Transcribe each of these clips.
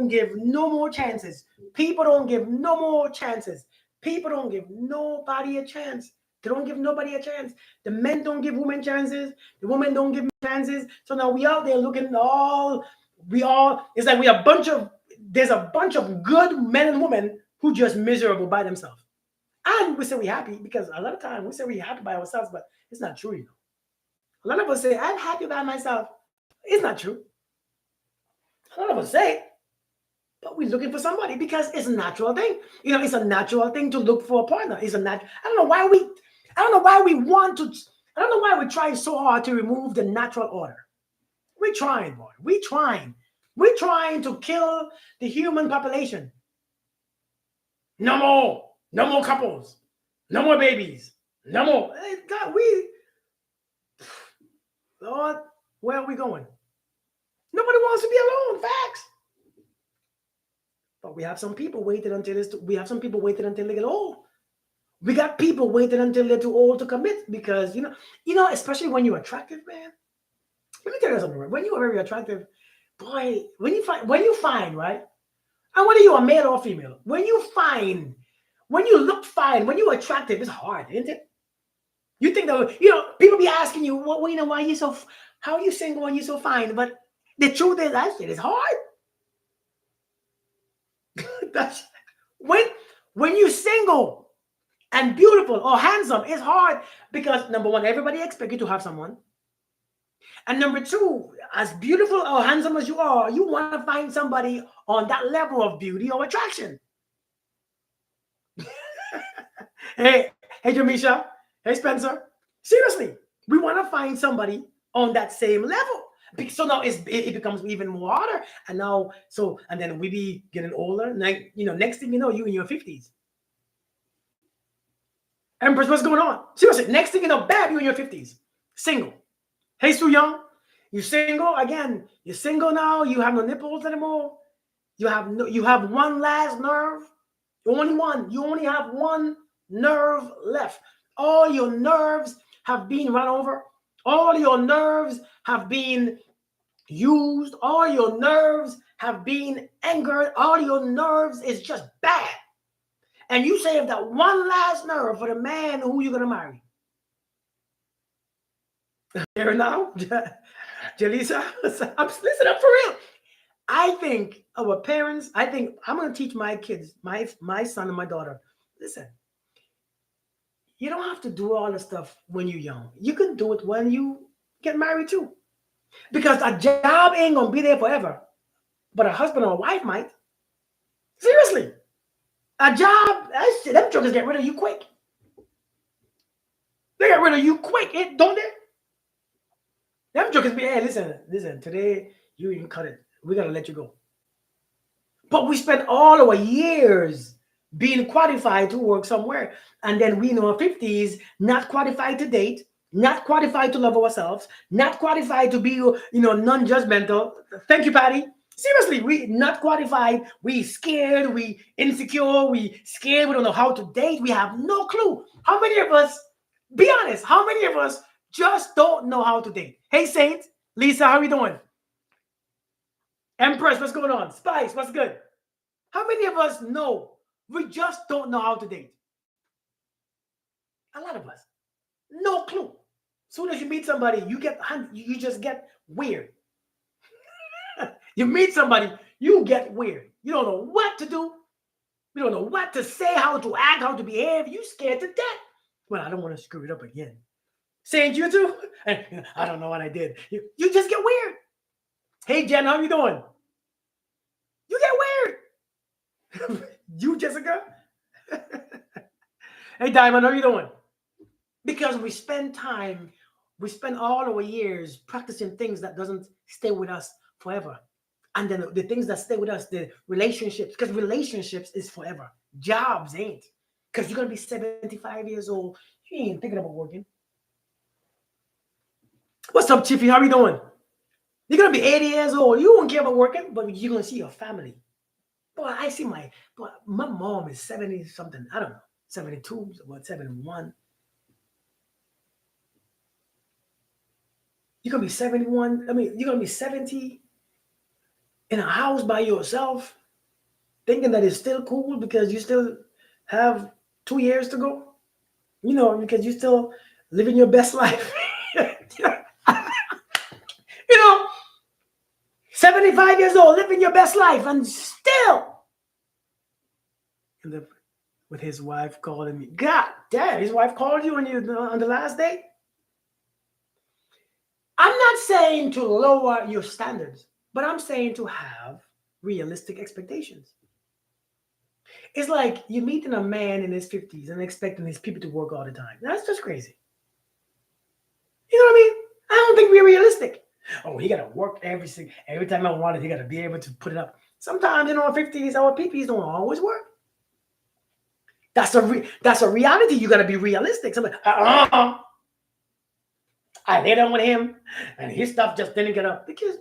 give no more chances. People don't give no more chances. People don't give nobody a chance. They don't give nobody a chance. The men don't give women chances. The women don't give men chances. So now we out there looking all we all. It's like we a bunch of there's a bunch of good men and women who just miserable by themselves. And we say we're happy because a lot of time we say we're happy by ourselves, but it's not true. A lot of us say I'm happy by myself. It's not true. A lot of us say it, but we're looking for somebody because it's a natural thing. It's a natural thing to look for a partner. It's a nat. I don't know why we. I don't know why we want to. I don't know why we're trying so hard to remove the natural order. We're trying, boy. We're trying. We're trying to kill the human population. No more. No more couples. No more babies. No more. God, Lord, where are we going? Nobody wants to be alone. Facts. But we have some people waited until they get old. We got people waiting until they're too old to commit because especially when you're attractive, man. Let me tell you something. Right? When you are very attractive, boy, when you find right, and whether you're a male or female, when you look fine, when you're attractive, it's hard, isn't it? You think that people be asking you, well, why you so? How are you single when you're so fine? But the truth is, that shit is hard. That's when you're single and beautiful or handsome, it's hard because number one, everybody expects you to have someone. And number two, as beautiful or handsome as you are, you want to find somebody on that level of beauty or attraction. hey, Jamisha. Hey, Spencer. Seriously, we want to find somebody on that same level. So now it becomes even more harder. And then we be getting older. Next thing you know, you in your 50s. Empress, what's going on? Seriously, next thing you know, bam, you in your 50s. Single. Hey, Sue Young, you single again? You're single now. You have no nipples anymore. You have one last nerve. Only one. You only have one nerve left. All your nerves have been run over. All your nerves have been used. All your nerves have been angered. All your nerves is just bad. And you save that one last nerve for the man who you're going to marry. There now, Jalisa, listen up for real. I think our parents, I'm going to teach my kids, my son and my daughter, listen, you don't have to do all the stuff when you're young. You can do it when you get married too. Because a job ain't going to be there forever. But a husband or a wife might. Seriously. A job, them jokers get rid of you quick. They get rid of you quick, don't they? Them jokers be, hey, listen, today you didn't cut it. We got to let you go. But we spent all our years being qualified to work somewhere. And then we in our 50s, not qualified to date, not qualified to love ourselves, not qualified to be, non-judgmental. Thank you, Patty. Seriously, we not qualified. We scared. We insecure. We scared. We don't know how to date. We have no clue. How many of us, be honest, how many of us just don't know how to date? Hey, Saint, Lisa, how are you doing? Empress, what's going on? Spice, what's good? How many of us know we just don't know how to date? A lot of us. No clue. Soon as you meet somebody, you just get weird. You meet somebody, you get weird. You don't know what to do. You don't know what to say, how to act, how to behave. You scared to death. Well, I don't want to screw it up again. Saying you too? I don't know what I did. You just get weird. Hey, Jen, how you doing? You get weird. You, Jessica? Hey, Diamond, how you doing? Because we spend all our years practicing things that doesn't stay with us forever. And then the things that stay with us, the relationships, because relationships is forever. Jobs ain't. Because you're going to be 75 years old. You ain't thinking about working. What's up, Chiffy? How you doing? You're going to be 80 years old. You won't care about working, but you're going to see your family. Boy, I see my mom is 70 something. I don't know. 72, about 71. You're going to be 71. I mean, you're going to be 70. in a house by yourself, thinking that it's still cool because you still have 2 years to go, because you still living your best life. you know, 75 years old, living your best life, and still with his wife calling me. God damn, his wife called you on the last day? I'm not saying to lower your standards, but I'm saying to have realistic expectations. It's like you're meeting a man in his 50s and expecting his people to work all the time. That's just crazy. You know what I mean? I don't think we're realistic. Oh, he got to work every time I want it. He got to be able to put it up. Sometimes, 50s, our PPs don't always work. That's a reality. You got to be realistic. Somebody, I laid down with him, and his stuff just didn't get up because I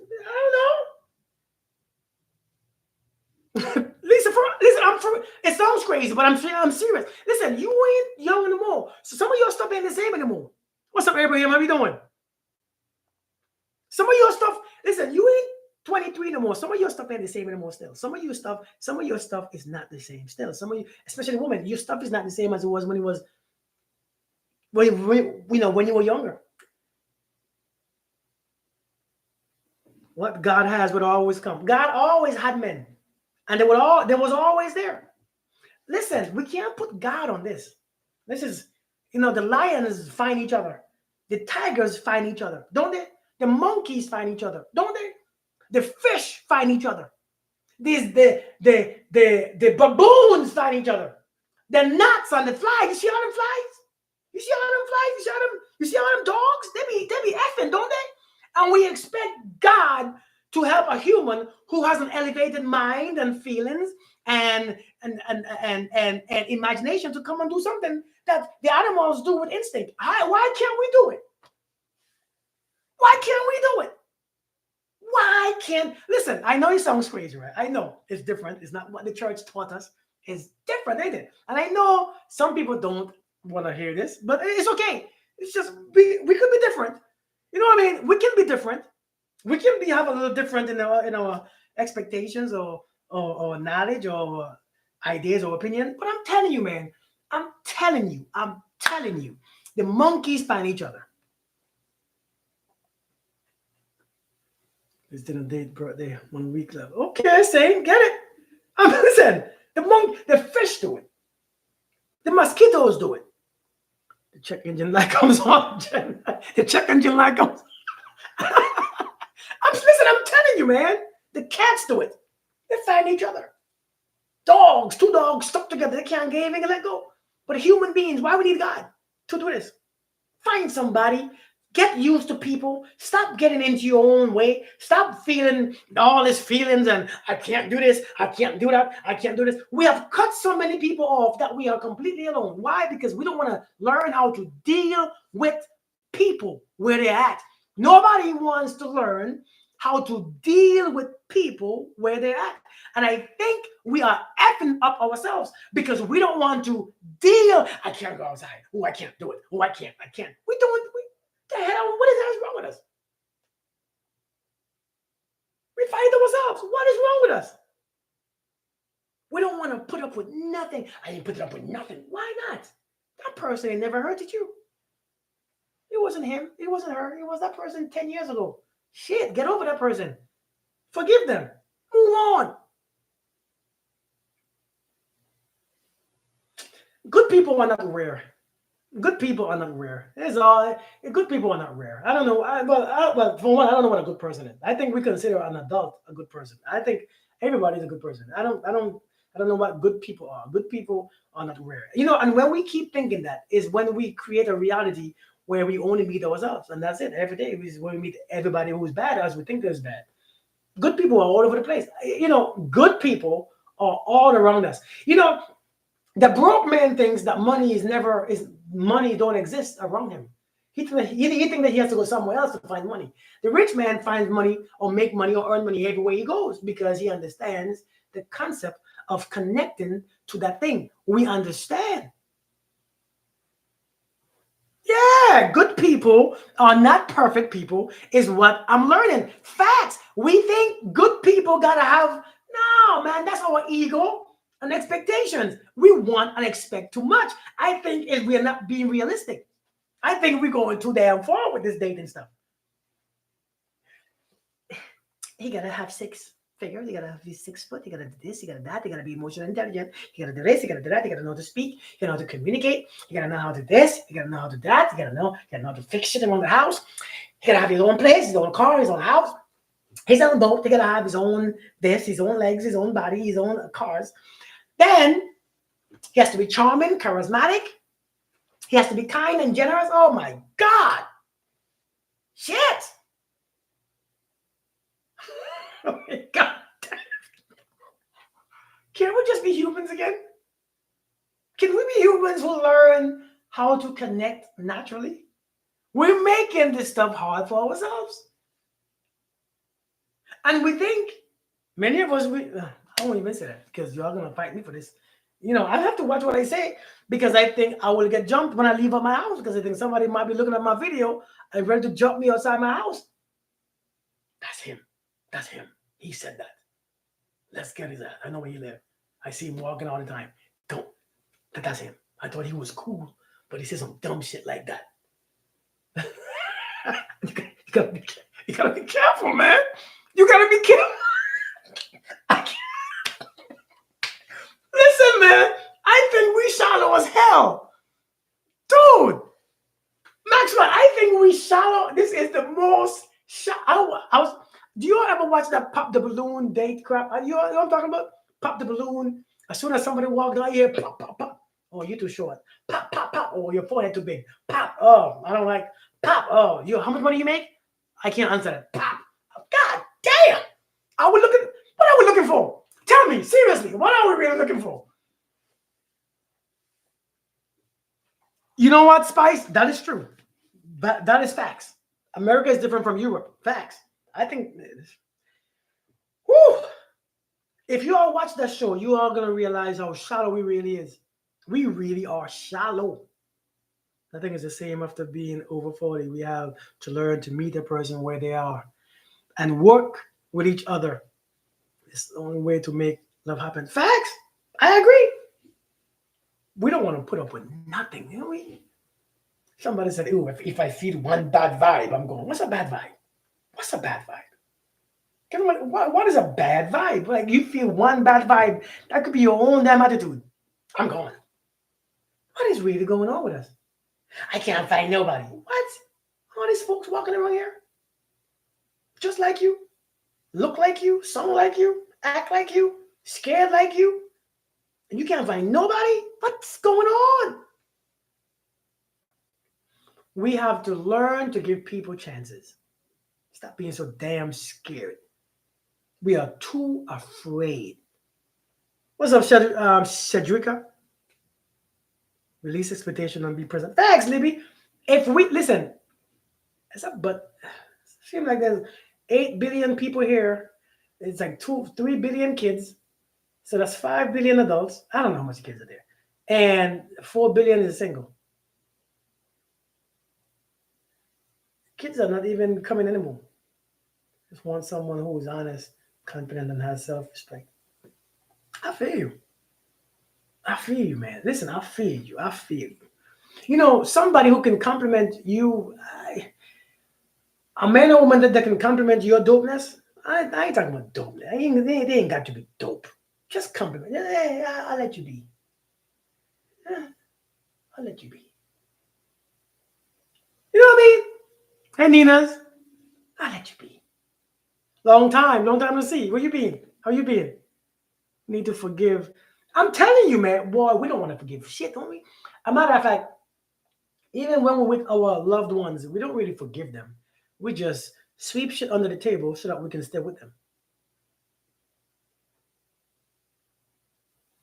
don't know. Listen, it sounds crazy, but I'm serious. Listen, you ain't young anymore, so some of your stuff ain't the same anymore. What's up, Abraham? How you doing? Some of your stuff, listen, you ain't 23 no more. Some of your stuff ain't the same anymore still. Some of your stuff is not the same still. Some of you, especially women, your stuff is not the same as it was when you were younger. What God has would always come. God always had men, and there was always there. Listen, we can't put God on this. This is, the lions find each other, the tigers find each other, don't they? The monkeys find each other, don't they? The fish find each other. The baboons find each other. The gnats and the flies. You see all them flies? You see all them flies? You see all them dogs? They be effing, don't they? And we expect God to help a human who has an elevated mind and feelings and imagination to come and do something that the animals do with instinct. Why can't we do it? Why can't we do it? Why can't listen? I know it sounds crazy, right? I know it's different. It's not what the church taught us. It's different, ain't it? And I know some people don't want to hear this, but it's okay. It's just we could be different. You know what I mean? We can be different. We can have a little different in our expectations or knowledge or ideas or opinion. But I'm telling you, man. I'm telling you, the monkeys find each other. This didn't date birthday 1 week left. Okay, same, get it. Listen, the fish do it. The mosquitoes do it. The check engine light comes on. The check engine light comes. I'm telling you, man. The cats do it. They find each other. Two dogs stuck together. They can't get anything and let go. But human beings, why we need God to do this? Find somebody. Get used to people. Stop getting into your own way. Stop feeling all these feelings and I can't do this. I can't do that. I can't do this. We have cut so many people off that we are completely alone. Why? Because we don't want to learn how to deal with people where they're at. Nobody wants to learn how to deal with people where they're at. And I think we are effing up ourselves because we don't want to deal. I can't go outside. Oh, I can't do it. Oh, I can't. We don't. The hell, what is wrong with us? We find ourselves. What is wrong with us? We don't want to put up with nothing. I didn't put up with nothing. Why not? That person ain't never hurted you. It wasn't him. It wasn't her. It was that person 10 years ago. Shit, get over that person. Forgive them. Move on. Good people are not rare. Good people are not rare. Good people are not rare. I don't know. Well, for one, I don't know what a good person is. I think we consider an adult a good person. I think everybody's a good person. I don't know what good people are. Good people are not rare. And when we keep thinking that is when we create a reality where we only meet ourselves, and that's it. Every day when we meet everybody who's bad as we think is bad. Good people are all over the place. Good people are all around us. The broke man thinks that money don't exist around him. He thinks that he has to go somewhere else to find money. The rich man finds money or make money or earn money everywhere he goes because he understands the concept of connecting to that thing. We understand. Yeah, good people are not perfect people, is what I'm learning. Facts. We think good people gotta have, no, man, that's our ego and expectations. We want and expect too much. I think is we're not being realistic. I think we're going too damn far with this dating stuff. He gotta have 6 figures. You gotta be 6 foot. You gotta do this. You gotta that. You gotta be emotionally intelligent. You gotta do this. You gotta do that. You gotta know how to speak. You gotta know how to communicate. You gotta know how to do this. You gotta know how to do that. You gotta know how to fix shit around the house. He gotta have his own place, his own car, his own house, his own boat. He gotta have his own this, his own legs, his own body, his own cars. Then he has to be charming, charismatic. He has to be kind and generous. Oh my God. Shit. Oh my God. Can we just be humans again? Can we be humans who learn how to connect naturally? We're making this stuff hard for ourselves. And we think, many of us, I won't even say that because y'all going to fight me for this. I have to watch what I say because I think I will get jumped when I leave out my house because I think somebody might be looking at my video and ready to jump me outside my house. That's him. That's him. He said that. Let's get his ass. I know where he lives. I see him walking all the time. Don't. That's him. I thought he was cool, but he said some dumb shit like that. you gotta be careful, man. You gotta be careful. Listen, man. I think we shallow as hell, dude. Maxwell, I think we shallow. This is the most shallow. Do you ever watch that pop the balloon date crap? You know what I'm talking about? Pop the balloon. As soon as somebody walks out here, pop, pop, pop. Oh, you're too short. Pop, pop, pop. Oh, your forehead too big. Pop. Oh, I don't like. Pop. Oh, how much money you make? I can't answer that. Pop. God damn. What are we looking for? Tell me, seriously, what are we really looking for? You know what, Spice? That is true. But that is facts. America is different from Europe. Facts. I think. Whew, if you all watch that show, you are gonna realize how shallow we really is. We really are shallow. I think it's the same after being over 40. We have to learn to meet a person where they are and work with each other. It's the only way to make love happen. Facts. I agree. We don't want to put up with nothing, do we? Somebody said, "Ooh, if I feel one bad vibe, I'm going." What's a bad vibe? What's a bad vibe? What is a bad vibe? Like you feel one bad vibe, that could be your own damn attitude. I'm going. What is really going on with us? I can't find nobody. What? All these folks walking around here, just like you, look like you, sound like you, act like you, scared like you, and you can't find nobody? What's going on? We have to learn to give people chances. Stop being so damn scared. We are too afraid. What's up, Cedrica? Release expectation and be present. Thanks, Libby. If we listen, but it seems like there's 8 billion people here. It's like 3 billion kids. So that's 5 billion adults. I don't know how much kids are there. And 4 billion is single. Kids are not even coming anymore. Just want someone who is honest, confident, and has self-respect. I feel you. I feel you, man. Listen, I feel you. I feel you. Somebody who can compliment you, a man or woman that can compliment your dopeness. I ain't talking about dopeness. They ain't got to be dope. Just compliment. Hey, I'll let you be. I'll let you be. You know what I mean? Hey, Ninas, I'll let you be. Long time no see. Where you been? How you been? Need to forgive. I'm telling you, man, boy, we don't want to forgive shit, don't we? A matter of fact, even when we're with our loved ones, we don't really forgive them. We just sweep shit under the table so that we can stay with them.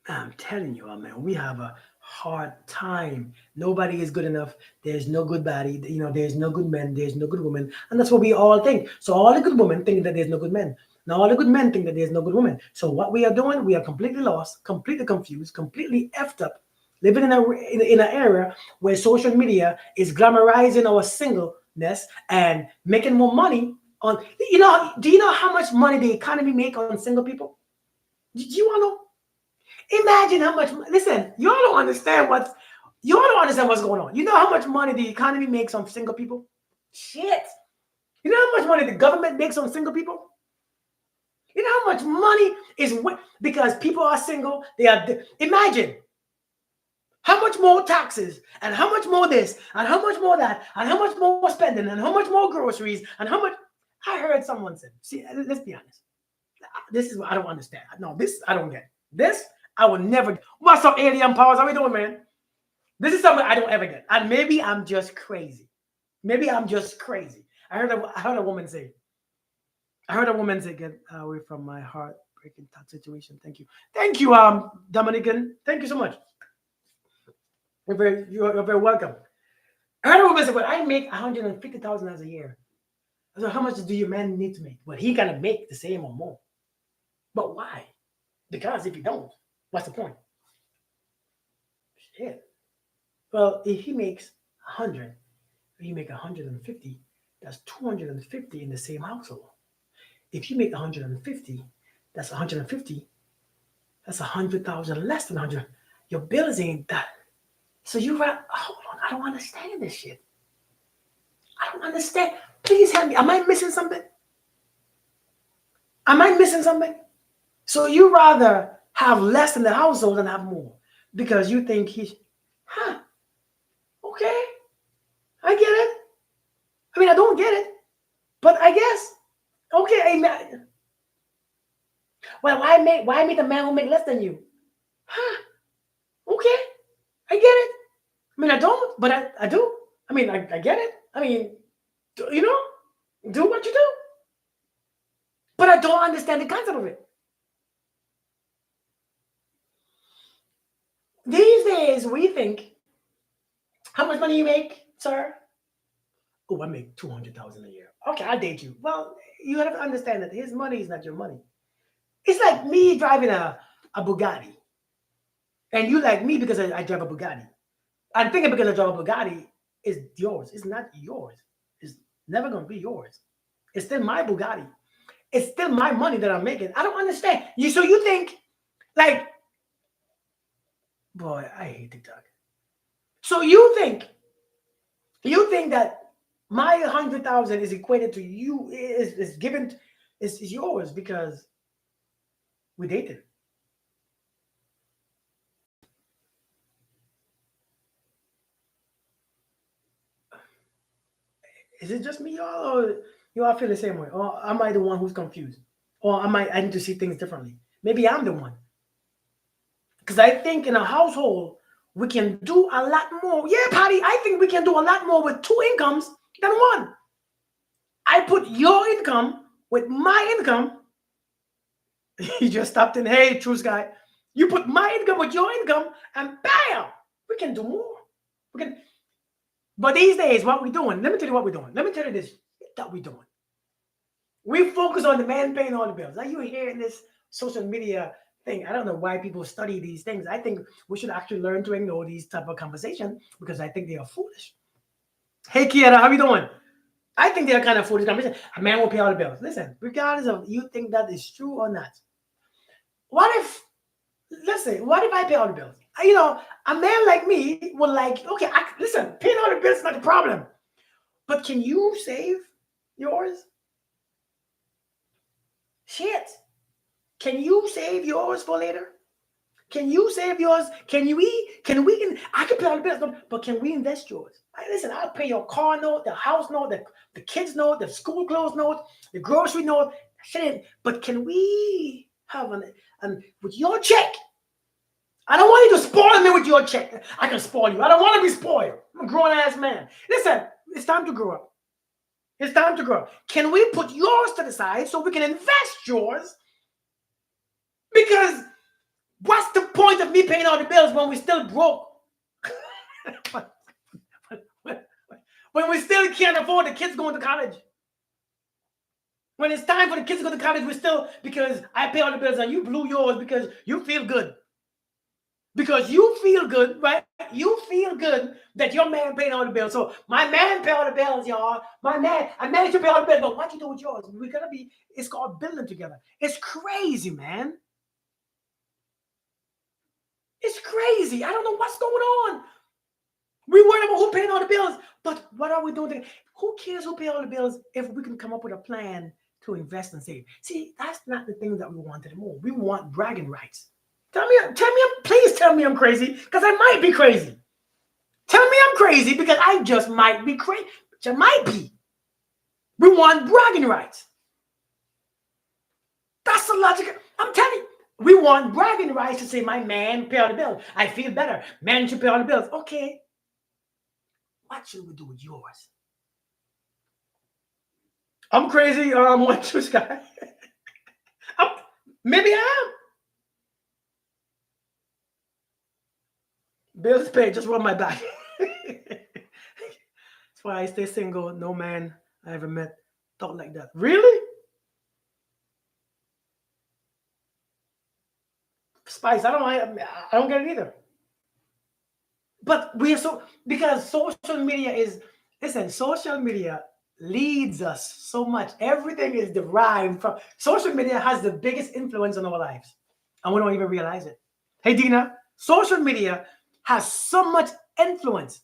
I'm telling you, man, we have a hard time. Nobody is good enough. There's no good body. There's no good men. There's no good women. And that's what we all think. So all the good women think that there's no good men. Now all the good men think that there's no good women. So what we are doing, we are completely lost, completely confused, completely effed up. living in an era where social media is glamorizing our singleness and making more money on. Do you know how much money the economy make on single people? Do you want to know? Imagine how much. Listen, you all don't understand what's going on. You know how much money the economy makes on single people? Shit. You know how much money the government makes on single people? You know how much money is because people are single. They are. Imagine how much more taxes and how much more this and how much more that and how much more spending and how much more groceries and how much. I heard someone say, see, let's be honest. This is what I don't understand. No, this I don't get. This I will never. What's up, alien powers? How we doing, man? This is something I don't ever get. And maybe I'm just crazy. Maybe I'm just crazy. I heard a woman say, get away from my heartbreaking thought situation. Thank you, Dominican. Thank you so much. You're very welcome. I heard a woman say, "Well, I make 150,000 a year. So how much do your man need to make? Well, he gotta make the same or more. But why? Because if you don't, what's the point? Shit. Well, if he makes 100, if you make 150, that's 250 in the same household. If you make 150, that's 150. That's 100,000 less than 100. Your bills ain't that. So hold on. I don't understand this shit. I don't understand. Please help me. Am I missing something? Am I missing something? So you rather have less in the household than have more because you think okay, I get it. I mean, I don't get it, but I guess, okay, amen. Well, why make a man who make less than you? Okay, I get it. I mean, I don't, but I do. I mean, I get it. I mean, do what you do. But I don't understand the concept of it. These days, we think, how much money you make, sir? Oh, I make 200,000 a year. Okay, I'll date you. Well, you have to understand that his money is not your money. It's like me driving a Bugatti. And you like me because I drive a Bugatti. I'm thinking because I drive a Bugatti is yours. It's not yours. It's never going to be yours. It's still my Bugatti. It's still my money that I'm making. I don't understand. So you think, like, boy, I hate TikTok. So you think that my 100,000 is equated to you, is given, is yours because we dated. Is it just me, y'all, or you all feel the same way? Or am I the one who's confused? Or I need to see things differently? Maybe I'm the one. Because I think in a household, we can do a lot more. Yeah, Patty, I think we can do a lot more with two incomes than one. I put your income with my income. You just stopped in. Hey, truth guy. You put my income with your income, and bam, we can do more. We can. But these days, what we doing? Let me tell you what we're doing. Let me tell you this that we're doing. We focus on the man paying all the bills. Are you hearing this social media thing? I don't know why people study these things. I think we should actually learn to ignore these type of conversation because I think they are foolish. Hey, Kiera, how you doing? I think they're kind of foolish conversation. A man will pay all the bills. Listen, regardless of you think that is true or not. What if, let's say, what if I pay all the bills? A man like me would like, okay, listen, paying all the bills is not the problem. But can you save yours? Shit. Can you save yours for later? Can you save yours? Can we, I can pay all the bills, but can we invest yours? Listen, I'll pay your car note, the house note, the kids note, the school clothes note, the grocery note. Shit, but can we have with your check? I don't want you to spoil me with your check. I can spoil you. I don't want to be spoiled. I'm a grown-ass man. Listen, it's time to grow up. It's time to grow up. Can we put yours to the side so we can invest yours? Because what's the point of me paying all the bills when we still broke? When we still can't afford the kids going to college? When it's time for the kids to go to college, we're still, because I pay all the bills and you blew yours because you feel good. because you feel good, right? You feel good that your man paying all the bills. So my man pay all the bills, y'all. I managed to pay all the bills. But what you do with yours? We're gonna be. It's called building together. It's crazy, man. It's crazy. I don't know what's going on. We worry about who paying all the bills, but what are we doing? Who cares who pay all the bills if we can come up with a plan to invest and save? See, that's not the thing that we want anymore. We want bragging rights. Please tell me I'm crazy, because I might be crazy. Tell me I'm crazy because I just might be crazy. I might be. We want bragging rights. That's the logic. I'm telling you. We want bragging rights to say my man pay all the bills. I feel better. Man should pay all the bills. Okay. What should we do with yours? I'm crazy. What this guy? Maybe I am. Bills paid. Just run my back. That's why I stay single. No man I ever met thought like that. Really? Spice. I don't get it either. But we are so, because social media is, listen, social media leads us so much. Everything is derived from social media, has the biggest influence on our lives. And we don't even realize it. Hey Dina, social media has so much influence.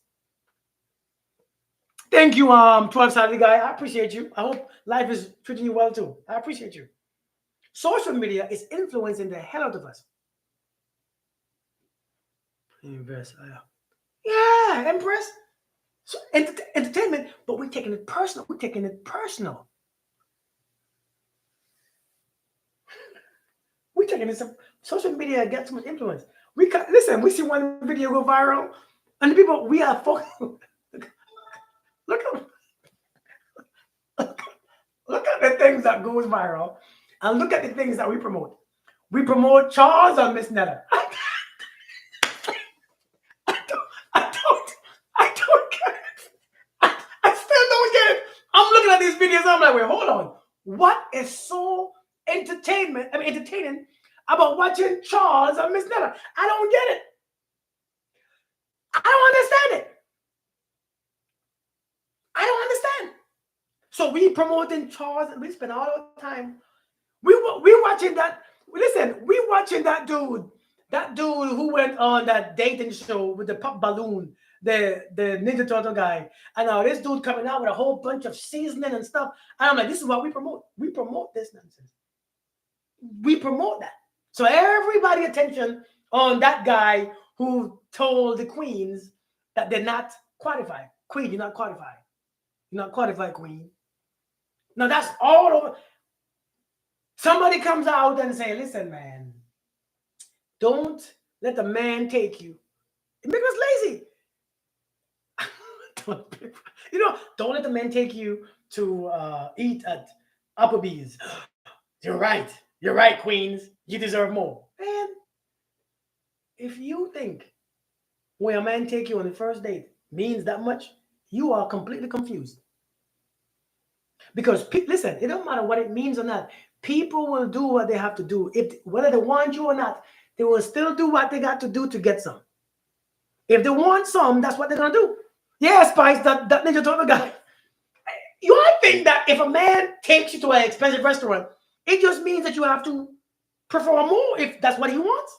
Thank you, 12 Saturday guy. I appreciate you. I hope life is treating you well too. I appreciate you. Social media is influencing the hell out of us. Invest. Yeah, Empress. So entertainment, but we're taking it personal. We're taking it personal. We're taking it. Social media gets so much influence. We can listen. We see one video go viral, and the people we are focused. Look at look at the things that goes viral, and look at the things that we promote. We promote Charles and Miss Netta. I don't get it. I still don't get it. I'm looking at these videos. I'm like, wait, hold on. What is so entertaining about watching Charles and Miss Netta? I don't get it. I don't understand it. I don't understand. So we promoting Charles, and we spend all our time. We watching that. Listen, we watching that dude. That dude who went on that dating show with the pop balloon, the Ninja Turtle guy. And now this dude coming out with a whole bunch of seasoning and stuff. And I'm like, this is what we promote. We promote this nonsense. We promote that. So everybody attention on that guy who told the queens that they're not qualified. Queen, you're not qualified. You're not qualified, queen. Now that's all over. Somebody comes out and say, listen, man, don't let the man take you. It makes us lazy. Don't let the man take you to eat at Applebee's. You're right. You're right, queens. You deserve more. Man, if you think when a man take you on the first date means that much, you are completely confused. Because listen, it don't matter what it means or not. People will do what they have to do. If whether they want you or not, they will still do what they got to do to get some. If they want some, that's what they're gonna do. Yeah, Spice, that Ninja Turtle guy. You might think that if a man takes you to an expensive restaurant, it just means that you have to perform more if that's what he wants.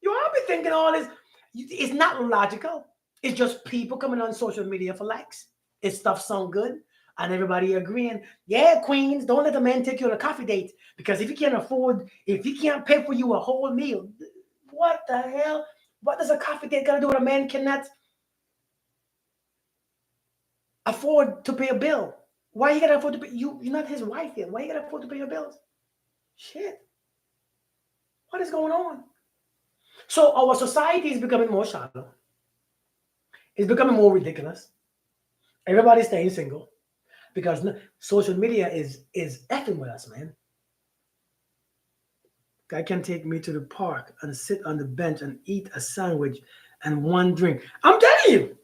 You ought to be thinking all this. It's not logical. It's just people coming on social media for likes. If stuff sound good and everybody agreeing, yeah, queens, don't let the man take you on a coffee date, because if he can't pay for you a whole meal, what the hell? What does a coffee date got to do with a man cannot afford to pay a bill? Why you gotta afford to pay? You're not his wife yet. Why you gotta afford to pay your bills? Shit. What is going on? So our society is becoming more shallow. It's becoming more ridiculous. Everybody's staying single because social media is effing with us, man. Guy can take me to the park and sit on the bench and eat a sandwich and one drink. I'm telling you.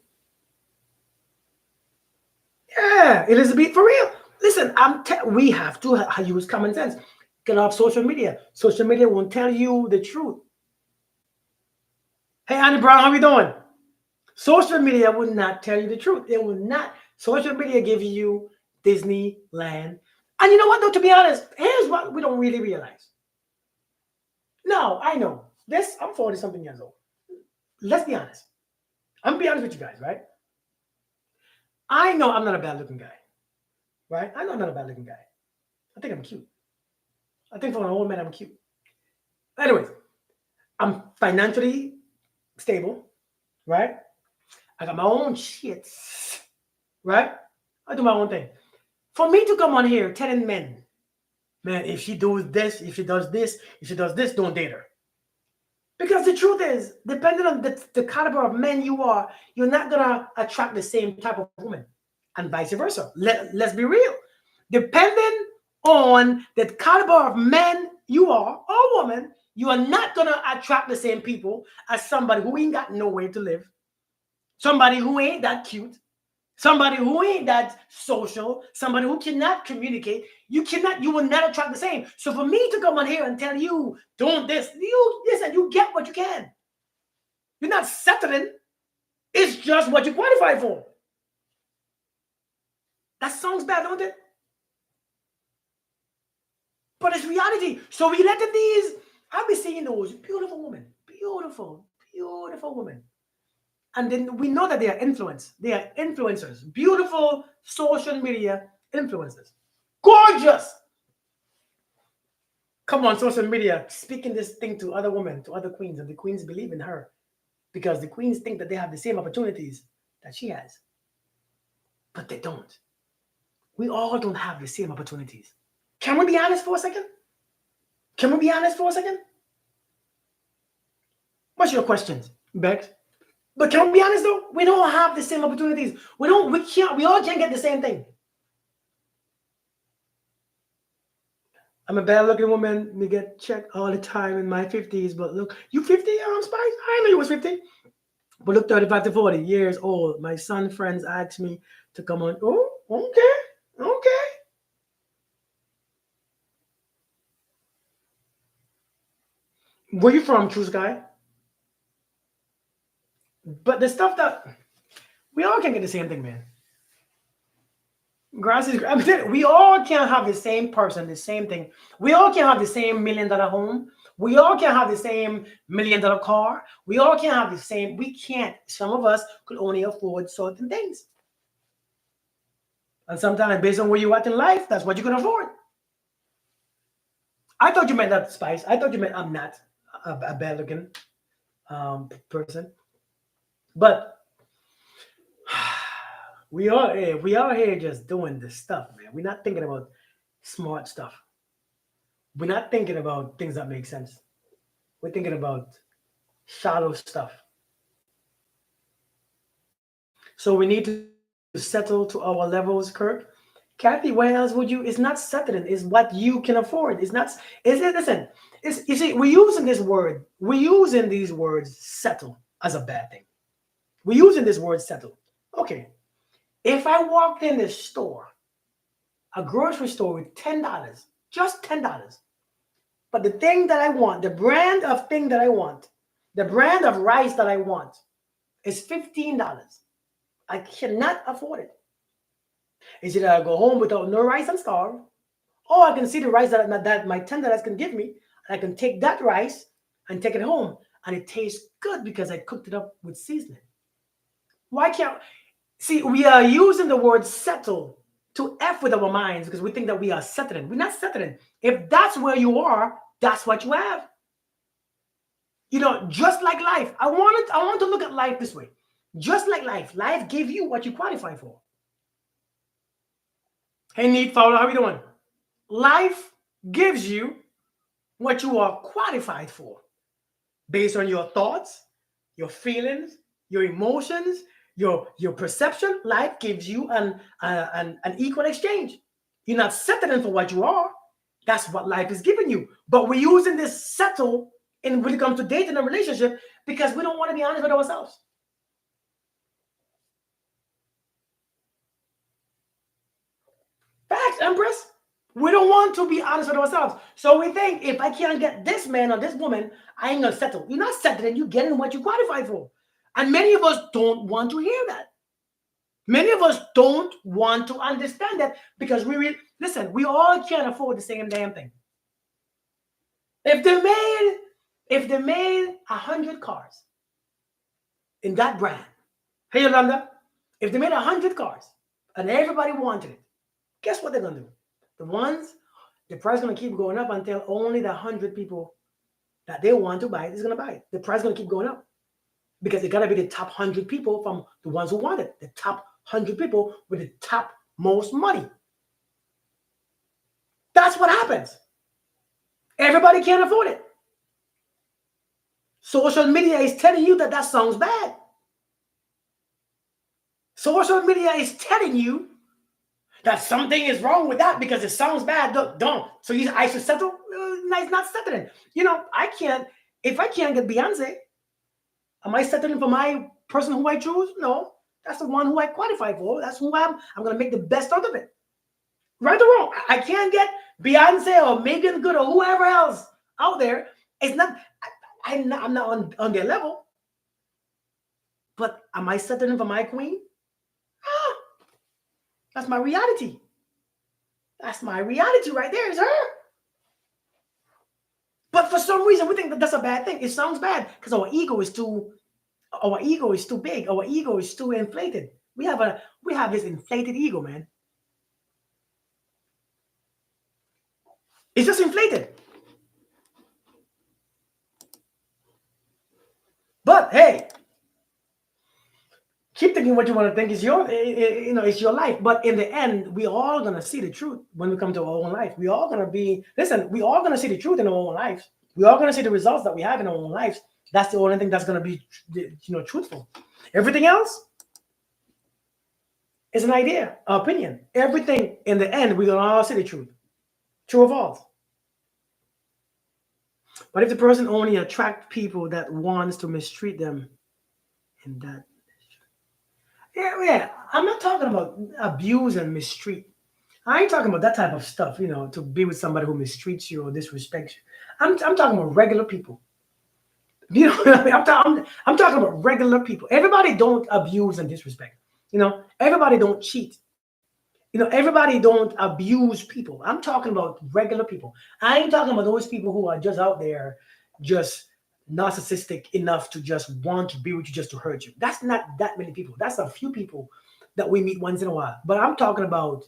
Yeah, Elizabeth, for real. Listen, we have to use common sense. Get off social media. Social media won't tell you the truth. Hey, Annie Brown, how we doing? Social media will not tell you the truth. It will not. Social media give you Disneyland. And you know what, though, to be honest, here's what we don't really realize. No, I know. This, I'm 40 something years old. Let's be honest. I'm gonna be honest with you guys, right? I know I'm not a bad looking guy, right? I know I'm not a bad looking guy. I think I'm cute. I think for an old man, I'm cute. Anyways, I'm financially stable, right? I got my own shit, right? I do my own thing. For me to come on here telling men, man, if she does this, if she does this, if she does this, don't date her. Because the truth is, depending on the caliber of men you are, you're not gonna attract the same type of woman, and vice versa. Let's be real. Depending on the caliber of men you are or woman, you are not gonna attract the same people as somebody who ain't got nowhere to live, somebody who ain't that cute, somebody who ain't that social, somebody who cannot communicate. You will not attract the same. So for me to come on here and tell you, don't this, you listen, you get what you can. You're not settling. It's just what you qualify for. That sounds bad, don't it? But it's reality. So we let these, I'll be seeing those beautiful women, beautiful, beautiful women. And then we know that they are influenced. They are influencers, beautiful social media influencers. Gorgeous. Come on, social media, speaking this thing to other women, to other queens, and the queens believe in her because the queens think that they have the same opportunities that she has. But they don't. We all don't have the same opportunities. Can we be honest for a second? Can we be honest for a second? What's your questions, Bex? But can we be honest though? We don't have the same opportunities. We all can't get the same thing. I'm a bad looking woman. We get checked all the time in my 50s. But look, you 50, Spice? I know you was 50. But look, 35 to 40 years old. My son friends asked me to come on. Oh, okay. Okay. Where you from, True Sky? But the stuff that we all can't get the same thing, man. Grass is. I'm saying we all can't have the same person, the same thing. We all can't have the same $1 million home. We all can't have the same $1 million car. We all can't have the same. We can't. Some of us could only afford certain things. And sometimes, based on where you're at in life, that's what you can afford. I thought you meant that, Spice. I thought you meant I'm not a bad looking person. But we are here just doing this stuff, man. We're not thinking about smart stuff. We're not thinking about things that make sense. We're thinking about shallow stuff. So we need to settle to our levels, Kirk. Kathy, why else would you? It's not settling. It's what you can afford. It's not. Is it? Listen. It's, you see, we're using this word. We're using these words settle as a bad thing. We're using this word settle. Okay. If I walked in this store, a grocery store with $10, just $10, but the thing that I want, the brand of thing that I want, the brand of rice that I want is $15. I cannot afford it. Is either I go home without no rice and starve, or I can see the rice that my $10 can give me, and I can take that rice and take it home, and it tastes good because I cooked it up with seasoning. Why can't see? We are using the word settle to F with our minds because we think that we are settling. We're not settling. If that's where you are, that's what you have. You know, just like life. I want to look at life this way. Just like life gave you what you qualify for. Hey, Neat Fowler, how are you doing? Life gives you what you are qualified for based on your thoughts, your feelings, your emotions, your perception. Life gives you an equal exchange. You're not settling for what you are. That's what life is giving you. But we're using this settle when it comes to dating and relationship because we don't want to be honest with ourselves. Facts, Empress. We don't want to be honest with ourselves. So we think if I can't get this man or this woman, I ain't gonna settle. You're not settling, you're getting what you qualify for. And many of us don't want to hear that. Many of us don't want to understand that because listen, we all can't afford the same damn thing. If they made 100 cars in that brand, hey Yolanda, if they made 100 cars and everybody wanted it, guess what they're gonna do? The price is gonna keep going up until only the 100 people that they want to buy it is gonna buy it. The price is gonna keep going up because it gotta be the top 100 people from the ones who want it, the top 100 people with the top most money. That's what happens. Everybody can't afford it. Social media is telling you that sounds bad. Social media is telling you that something is wrong with that because it sounds bad. Don't. So I should settle? It's not settling. If I can't get Beyonce, am I settling for my person who I choose? No. That's the one who I qualify for. That's who I'm going to make the best out of it. Right or wrong, I can't get Beyonce or Megan Good or whoever else out there. It's not, I'm not on their level. But am I settling for my queen? That's my reality. That's my reality right there, is her. But for some reason, we think that that's a bad thing. It sounds bad because our ego is too big. Our ego is too inflated. We have this inflated ego, man. It's just inflated. But hey, keep thinking what you want to think is it's your life. But in the end, we all gonna see the truth when we come to our own life. We all gonna see the truth in our own lives. We all gonna see the results that we have in our own lives. That's the only thing that's gonna be, truthful. Everything else is an idea, an opinion. Everything in the end, we're gonna all see the truth. True or false? But if the person only attracts people that wants to mistreat them, in that, yeah, I'm not talking about abuse and mistreat. I ain't talking about that type of stuff, to be with somebody who mistreats you or disrespects you. I'm talking about regular people. You know what I mean? I'm talking about regular people. Everybody don't abuse and disrespect. Everybody don't cheat. Everybody don't abuse people. I'm talking about regular people. I ain't talking about those people who are just out there, just narcissistic enough to just want to be with you just to hurt you. That's not that many people. That's a few people that we meet once in a while. But I'm talking about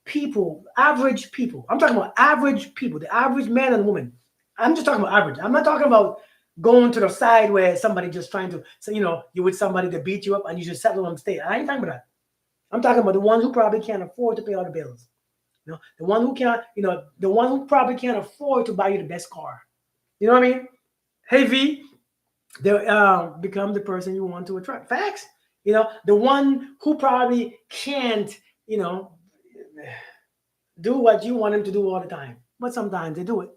people, average people. I'm talking about average people, the average man and woman. I'm just talking about average. I'm not talking about going to the side where somebody just trying to, so you with somebody to beat you up and you just settle on state. I ain't talking about that. I'm talking about the ones who probably can't afford to pay all the bills. The one who can't, the one who probably can't afford to buy you the best car. You know what I mean? Hey V, they become the person you want to attract. Facts. The one who probably can't, do what you want him to do all the time, but sometimes they do it.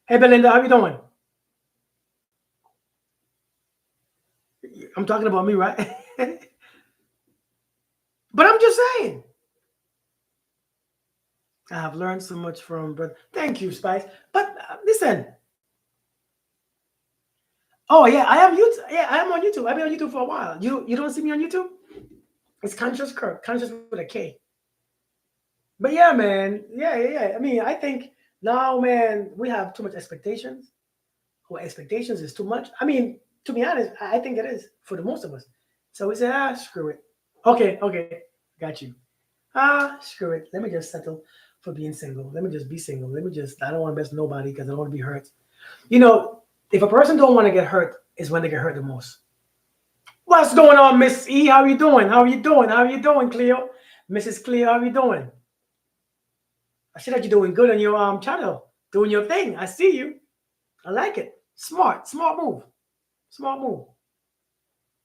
Hey Belinda, how you doing? I'm talking about me, right? But I'm just saying. I have learned so much from brother. Thank you, Spice. But listen. Oh yeah, I have YouTube. Yeah, I am on YouTube. I've been on YouTube for a while. You don't see me on YouTube? It's Conscious Kirk, Conscious with a K. But yeah, man. Yeah. I mean, I think now, man, we have too much expectations. Our expectations is too much. I mean, to be honest, I think it is for the most of us. So we say, screw it. Okay, got you. Screw it. Let me just settle for being single. Let me just be single. I don't want to mess nobody because I don't want to be hurt. If a person don't want to get hurt is when they get hurt the most. What's going on, Miss E? How you doing? How you doing, Cleo? Mrs. Cleo, how you doing? I see that you're doing good on your channel, doing your thing. I see you. I like it. Smart move.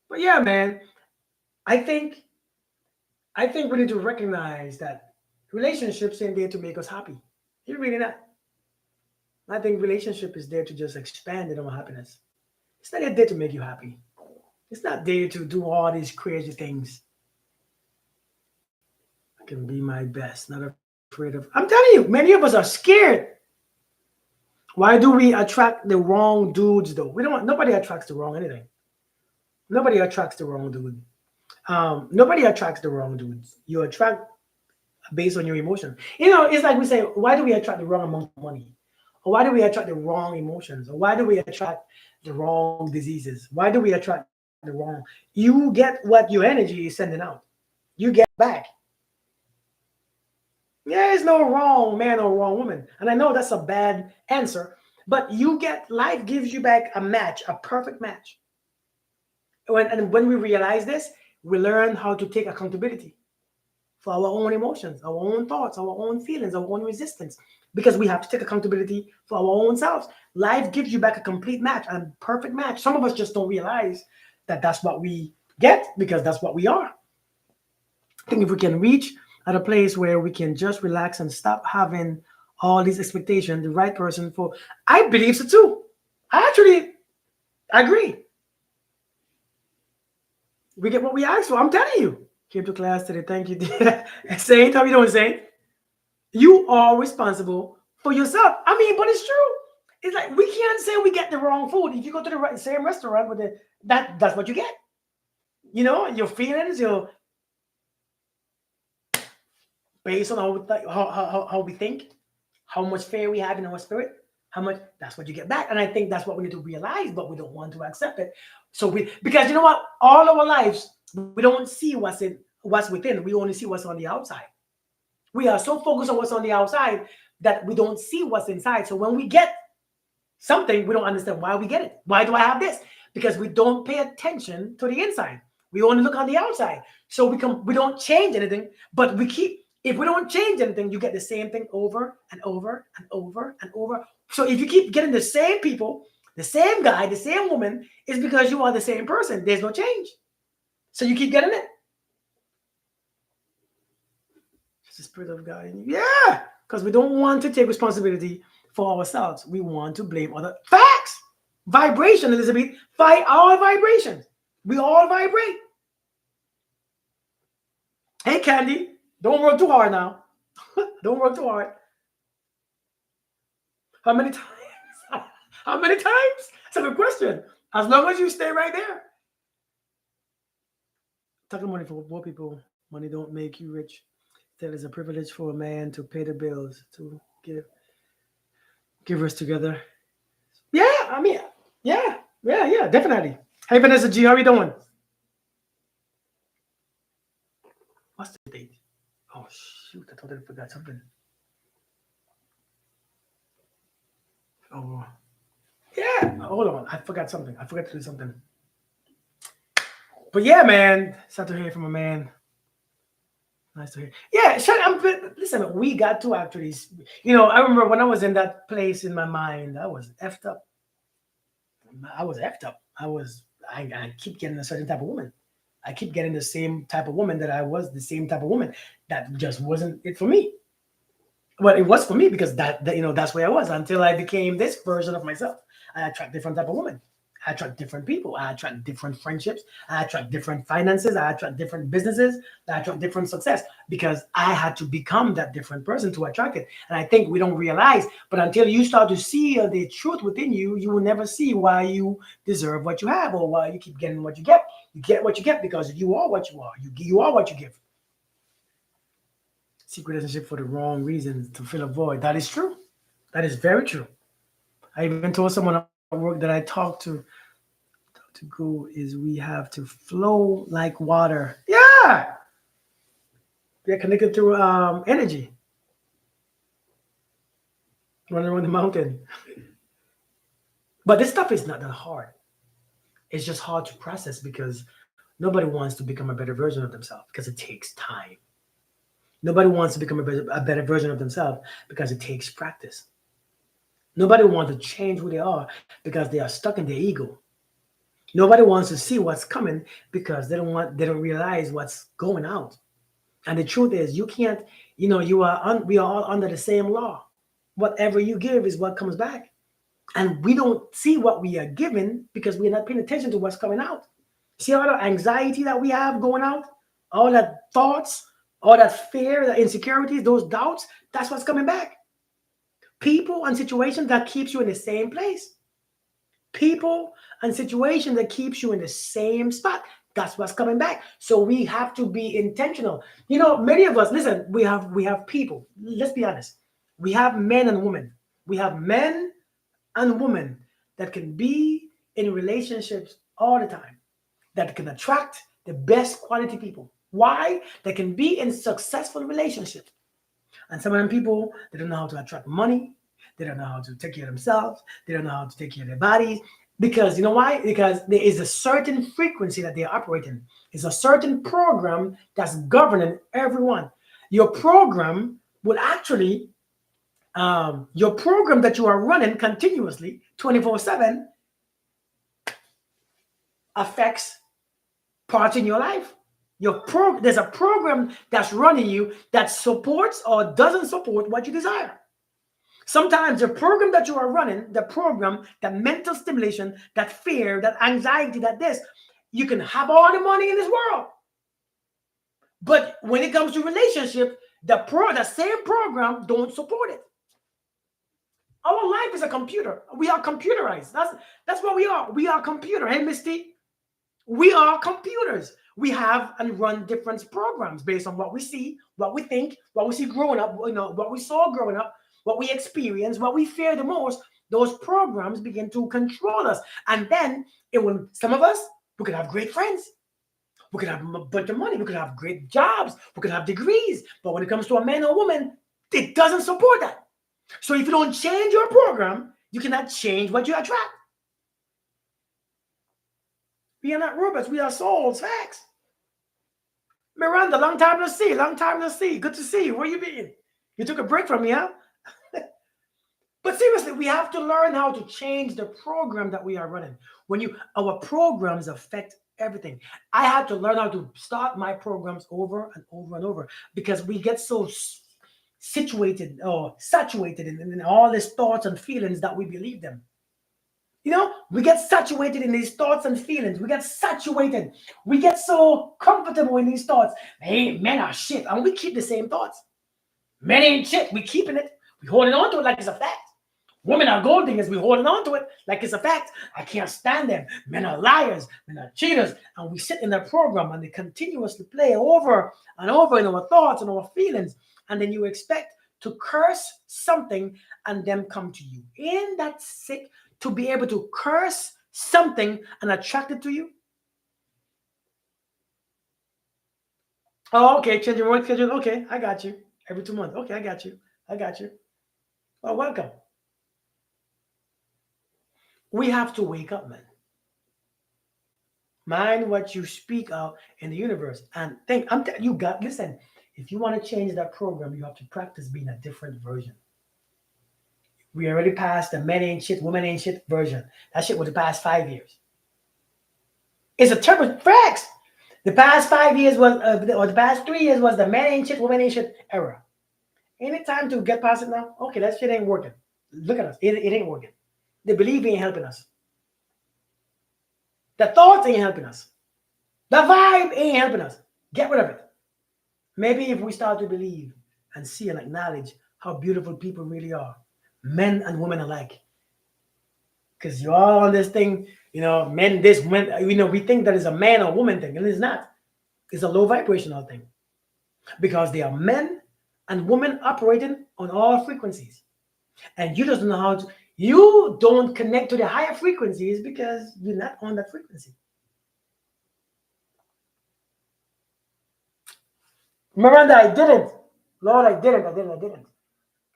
But yeah, man, I think we need to recognize that relationships ain't there to make us happy. You're really not. I think relationship is there to just expand in our happiness. It's not there to make you happy. It's not there to do all these crazy things. I can be my best, not afraid of. I'm telling you, many of us are scared. Why do we attract the wrong dudes though? We don't. Nobody attracts the wrong anything. Nobody attracts the wrong dude. Nobody attracts the wrong dudes. You attract based on your emotion. It's like we say, why do we attract the wrong amount of money? Or why do we attract the wrong emotions? Or why do we attract the wrong diseases? Why do we attract the wrong? You get what your energy is sending out. You get back. There is no wrong man or wrong woman. And I know that's a bad answer, but you get life gives you back a match, a perfect match. When we realize this, we learn how to take accountability for our own emotions, our own thoughts, our own feelings, our own resistance, because we have to take accountability for our own selves. Life gives you back a complete match, a perfect match. Some of us just don't realize that that's what we get because that's what we are. I think if we can reach at a place where we can just relax and stop having all these expectations, the right person for, I believe so too. I actually agree. We get what we ask for. I'm telling you. Came to class today. Thank you. Saint, how you doing, Saint? You are responsible for yourself. I mean, but it's true. It's like we can't say we get the wrong food. If you go to the same restaurant with that's what you get. Your feelings, your based on how we think, how much fear we have in our spirit, how much that's what you get back. And I think that's what we need to realize, but we don't want to accept it. So because you know what, all our lives we don't see what's within. We only see what's on the outside. We are so focused on what's on the outside that we don't see what's inside. So when we get something, we don't understand why we get it. Why do I have this? Because we don't pay attention to the inside. We only look on the outside. So we don't change anything, but if we don't change anything, you get the same thing over and over and over and over. So if you keep getting the same people, the same guy, the same woman, it's because you are the same person. There's no change. So you keep getting it. It's the Spirit of God. Yeah, because we don't want to take responsibility for ourselves. We want to blame other facts. Vibration, Elizabeth. All vibrations. We all vibrate. Hey, Candy, don't work too hard now. Don't work too hard. How many times? How many times? That's a good question. As long as you stay right there. Talking money for poor people. Money don't make you rich. That is a privilege for a man to pay the bills, to give us together. Yeah, I mean, yeah, definitely. Hey, Vanessa G, how are you doing? What's the date? Oh, shoot, I totally forgot something. Oh, yeah, hold on. I forgot something. I forgot to do something. But yeah, man, sad to hear from a man. Nice to hear. Yeah, listen, we got to actually, I remember when I was in that place in my mind, I was effed up. I keep getting a certain type of woman. I keep getting the same type of woman that I was, the same type of woman that just wasn't it for me. Well, it was for me because that's where I was until I became this version of myself. I attract different type of women. I attract different people. I attract different friendships. I attract different finances. I attract different businesses. I attract different success because I had to become that different person to attract it. And I think we don't realize, but until you start to see the truth within you, you will never see why you deserve what you have or why you keep getting what you get. You get what you get because you are what you are. You are what you give. Seek relationship for the wrong reasons to fill a void. That is true. That is very true. I even told someone at work that I talked to go is we have to flow like water. Yeah. They're connected through energy. Running around the mountain. But this stuff is not that hard. It's just hard to process because nobody wants to become a better version of themselves because it takes time. Nobody wants to become a better version of themselves because it takes practice. Nobody wants to change who they are because they are stuck in their ego. Nobody wants to see what's coming because they don't realize what's going out. And the truth is, you can't. We are all under the same law. Whatever you give is what comes back, and we don't see what we are given because we're not paying attention to what's coming out. See all the anxiety that we have going out, all that thoughts, all that fear, the insecurities, those doubts, That's what's coming back. People and situations that keeps you in the same place. People and situations that keeps you in the same spot. That's what's coming back. So we have to be intentional. Many of us, listen, we have people. Let's be honest. We have men and women. We have men and women that can be in relationships all the time, that can attract the best quality people. Why? They can be in successful relationships. And some of them people, they don't know how to attract money. They don't know how to take care of themselves. They don't know how to take care of their bodies. Because you know why? Because there is a certain frequency that they operate in. It's a certain program that's governing everyone. Your program will actually, your program that you are running continuously, 24/7, affects parts in your life. There's a program that's running you that supports or doesn't support what you desire. Sometimes the program that you are running, the program, that mental stimulation, that fear, that anxiety, that this, you can have all the money in this world. But when it comes to relationship, the same program don't support it. Our life is a computer. We are computerized. That's what we are. We are computer. Hey, Misty, we are computers. We have and run different programs based on what we see, what we think, what we see growing up, what we saw growing up, what we experience, what we fear the most. Those programs begin to control us. And then some of us, we could have great friends. We could have a bunch of money. We could have great jobs. We could have degrees. But when it comes to a man or woman, it doesn't support that. So if you don't change your program, you cannot change what you attract. We are not robots. We are souls. Facts. Miranda, long time no see. Long time no see. Good to see you. Where you been? You took a break from me, huh? But seriously, we have to learn how to change the program that we are running. Our programs affect everything. I had to learn how to start my programs over and over and over because we get so situated or saturated in all these thoughts and feelings that we believe them. We get saturated in these thoughts and feelings. We get saturated. We get so comfortable in these thoughts. Hey, men are shit. And we keep the same thoughts. Men ain't shit. We keeping it. We holding on to it like it's a fact. Women are gold diggers. We holding on to it like it's a fact. I can't stand them. Men are liars. Men are cheaters. And we sit in their program and they continuously play over and over in our thoughts and our feelings. And then you expect to curse something and them come to you. Ain't that sick? To be able to curse something and attract it to you? Oh, okay. Change your work schedule. Okay, I got you. Every 2 months. Okay, I got you. I got you. Well, welcome. We have to wake up, man. Mind what you speak out in the universe and think. Listen. If you want to change that program, you have to practice being a different version. We already passed the men ain't shit, women ain't shit version. That shit was the past 5 years. It's a terrible facts. The past 5 years or the past 3 years was the men ain't shit, women ain't shit era. Ain't it time to get past it now? Okay, that shit ain't working. Look at us. It ain't working. The belief ain't helping us. The thoughts ain't helping us. The vibe ain't helping us. Get rid of it. Maybe if we start to believe and see and acknowledge how beautiful people really are, men and women alike. Because you're all on this thing, men, this, men, we think that is a man or woman thing, and it's not. It's a low vibrational thing. Because they are men and women operating on all frequencies. And you just know how to, you don't connect to the higher frequencies because you're not on that frequency. Miranda, I didn't. Lord, I didn't.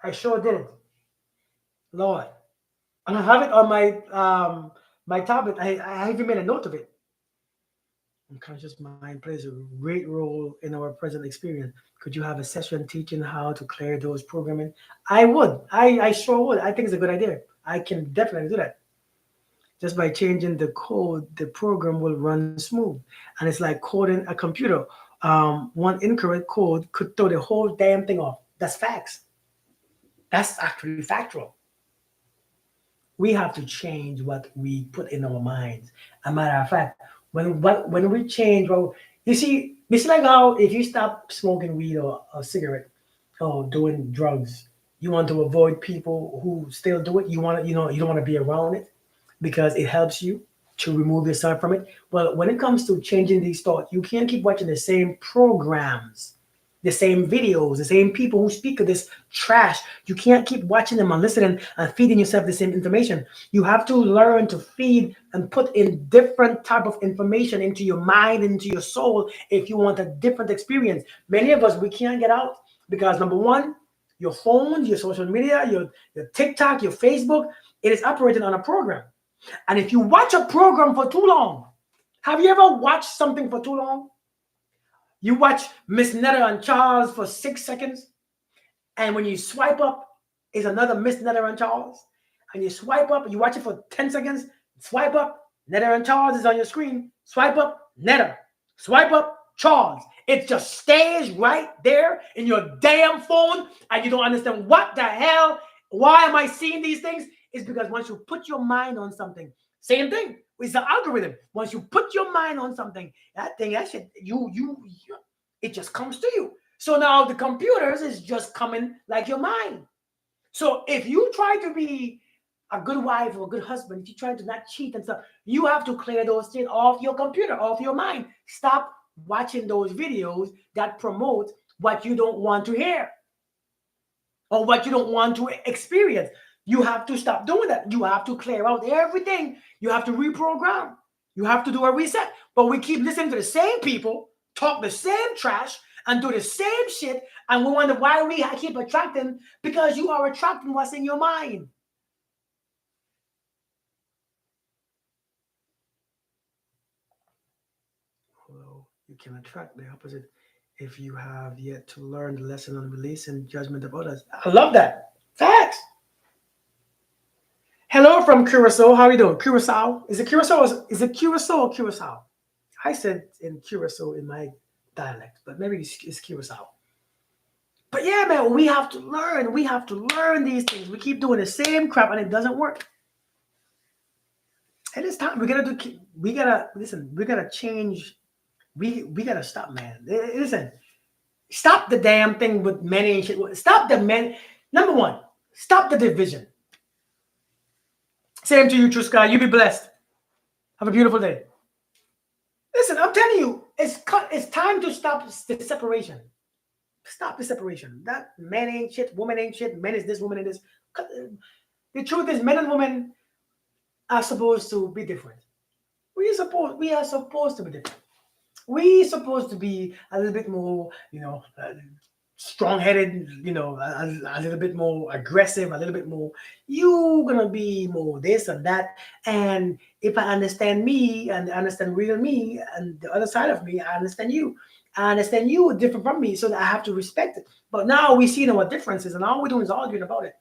I sure didn't. Lord. And I have it on my tablet. I even made a note of it. Unconscious mind plays a great role in our present experience. Could you have a session teaching how to clear those programming? I would. I sure would. I think it's a good idea. I can definitely do that. Just by changing the code, the program will run smooth. And it's like coding a computer. One incorrect code could throw the whole damn thing off. That's facts. That's actually factual. We have to change what we put in our minds. A matter of fact, when we change, well, you see like how if you stop smoking weed or a cigarette, oh, doing drugs. You want to avoid people who still do it. You want to, you don't want to be around it because it helps you to remove yourself from it. Well, when it comes to changing these thoughts, you can't keep watching the same programs, the same videos, the same people who speak of this trash. You can't keep watching them and listening and feeding yourself the same information. You have to learn to feed and put in different type of information into your mind, into your soul, if you want a different experience. Many of us, we can't get out because number one, your phones, your social media, your TikTok, your Facebook, it is operating on a program. And if you watch a program for too long, have you ever watched something for too long? You watch Miss Netta and Charles for 6 seconds, and when you swipe up, is another Miss Netta and Charles. And you swipe up, you watch it for 10 seconds, swipe up, Netta and Charles is on your screen. Swipe up, Netta. Swipe up, Charles. It just stays right there in your damn phone, and you don't understand what the hell. Why am I seeing these things? It's because once you put your mind on something, same thing. It's the algorithm. Once you put your mind on something, that shit, it just comes to you. So now the computers is just coming like your mind. So if you try to be a good wife or a good husband, if you try to not cheat and stuff, you have to clear those things off your computer, off your mind. Stop watching those videos that promote what you don't want to hear or what you don't want to experience. You have to stop doing that. You have to clear out everything. You have to reprogram. You have to do a reset. But we keep listening to the same people, talk the same trash, and do the same shit. And we wonder why we keep attracting, because you are attracting what's in your mind. Although you can attract the opposite if you have yet to learn the lesson on releasing judgment of others. I love that. Facts. Hello from Curacao. How are you doing? Curacao? Is it Curacao? Is it Curacao or Curacao? I said in Curacao in my dialect, but maybe it's Curacao. But yeah, man, we have to learn. We have to learn these things. We keep doing the same crap and it doesn't work. And it's time. We gotta listen, we gotta change. We gotta stop, man. Listen, stop the damn thing with men and shit. Stop the men. Number one, stop the division. Same to you, True Sky. You be blessed. Have a beautiful day. Listen, I'm telling you, it's time to stop the separation. Stop the separation. That man ain't shit, woman ain't shit, men is this, woman is this. The truth is, men and women are supposed to be different. We are supposed to be different. We supposed to be a little bit more, strong-headed, a little bit more aggressive, a little bit more. You gonna be more this and that. And if I understand me and understand real me and the other side of me, I understand you. I understand you different from me, so that I have to respect it. But now we see what differences, and all we're doing is arguing about it.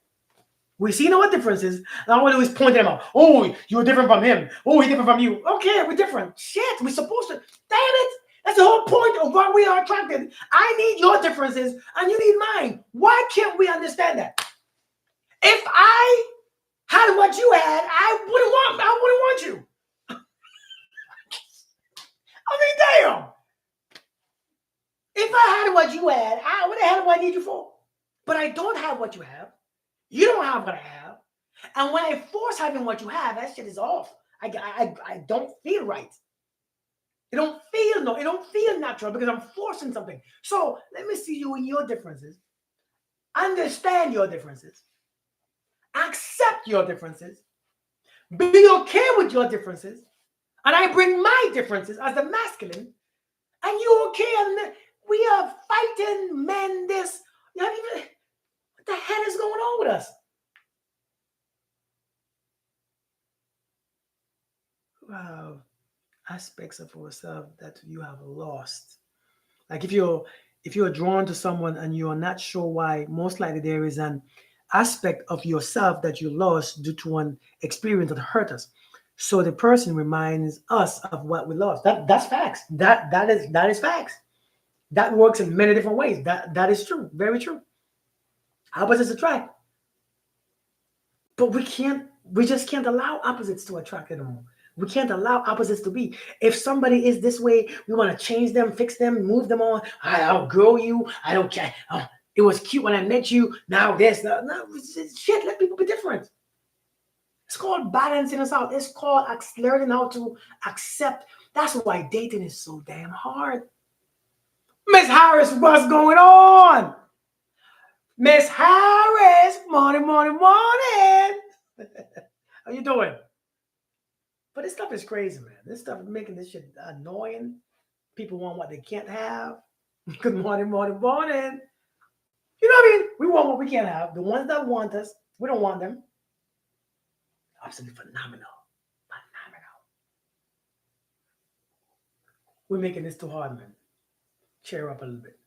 We see what differences, and all we do is point them out. Oh, you're different from him. Oh, he's different from you. Okay, we're different. Shit, we're supposed to. Damn it! That's the whole point of why we are attracted. I need your differences, and you need mine. Why can't we understand that? If I had what you had, I wouldn't want you. I mean, damn. If I had what you had, what the hell do I need you for? But I don't have what you have. You don't have what I have. And when I force having what you have, that shit is off. I don't feel right. It don't feel natural because I'm forcing something. So let me see you in your differences. Understand your differences. Accept your differences. Be okay with your differences. And I bring my differences as the masculine. And you okay? And we are fighting men this. What the hell is going on with us? Wow. Aspects of ourselves that you have lost. Like if you're drawn to someone and you're not sure why, most likely there is an aspect of yourself that you lost due to an experience that hurt us. So the person reminds us of what we lost. That's facts. That is facts. That works in many different ways. That is true. Very true. Opposites attract. But we just can't allow opposites to attract anymore. We can't allow opposites to be. If somebody is this way, we want to change them, fix them, move them on. I'll grow you. I don't care. It was cute when I met you. Now this, no, shit. Let people be different. It's called balancing us out. It's called learning how to accept. That's why dating is so damn hard. Miss Harris, what's going on? Miss Harris, morning, morning, morning. How you doing? But this stuff is crazy, man. This stuff is making this shit annoying. People want what they can't have. Good morning, morning, morning. You know what I mean? We want what we can't have. The ones that want us, we don't want them. Absolutely phenomenal. Phenomenal. We're making this too hard, man. Cheer up a little bit.